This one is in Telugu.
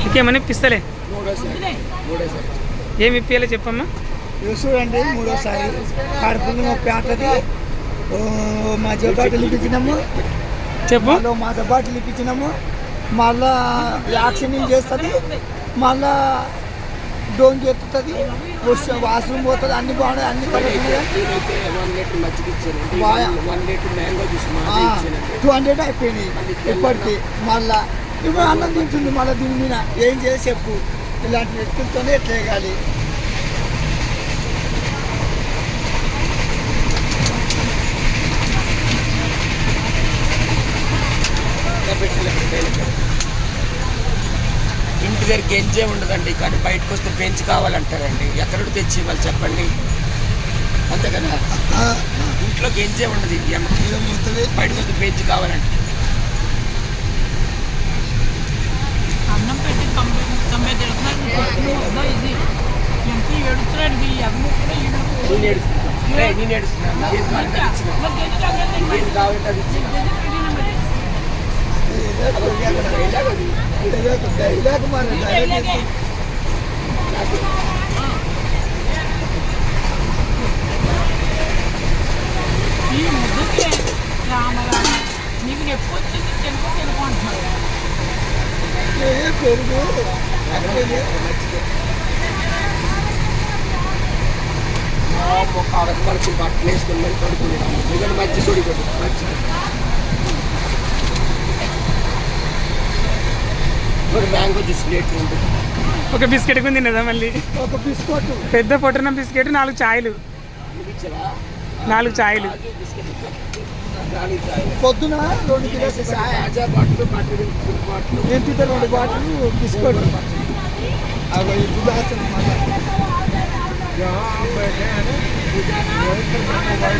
ఇంకేమన్నా ఇప్పిస్తలే? ఏమి ఇప్పియాలో చెప్పమ్మా. చూడండి, మూడోసారి కడుపులు నొప్పి ఆటది. మధ్య బాటిల్ ఇప్పించినాము, చెప్పు. మాత బాటిల్ ఇప్పించినాము, మళ్ళా యాక్సిడెంట్ చేస్తుంది, మళ్ళా డోంగి ఎత్తుతుంది, వాష్రూమ్ పోతుంది, అన్ని బాగున్నాయి, అన్ని కలుగుతున్నాయి. 200 అయిపోయినాయి ఇప్పటికీ. మళ్ళా ఇప్పుడు అన్నం తింటుంది, మళ్ళీ దీని మీద ఏం చేసి చెప్పు. ఇలాంటి వ్యక్తులతోనే ఎట్లా వేయాలి? ఇంటి దగ్గర గెంజే ఉండదండి, కానీ బయటకు వస్తే బెంచ్ కావాలంటారండి. ఎక్కడ తెచ్చి ఇవ్వాలి చెప్పండి, అంతే కదా. ఇంట్లో గెంజే ఉండదు, బయటకు వస్తే బెంచ్ కావాలంటే. అన్నం పెట్టి నేను ఏడుస్తున్నా నీకు ఎప్పుడు వచ్చింది తెలుగు తెలుగు అంటున్నారు. ఆడపడికి బట్టలు వేసుకుని పడుకున్నాను. ఎందుకంటే మంచి కొడి కొట్టు మంచి మ్యాంగో జ్యూస్ ప్లేట్ ఉంటుంది. ఒక బిస్కెట్ కొని తిన్నదా మళ్ళీ? ఒక బిస్కెట్, పెద్ద పొట్టన బిస్కెట్, 4 ఛాయలు, 4 ఛాయలు. పొద్దున 2 కిలోస్ బాటిల్ బాటిల్ ఎంత 2 బాటిల్ బిస్కెట్. అవి ఇప్పుడు దాచుతుంది.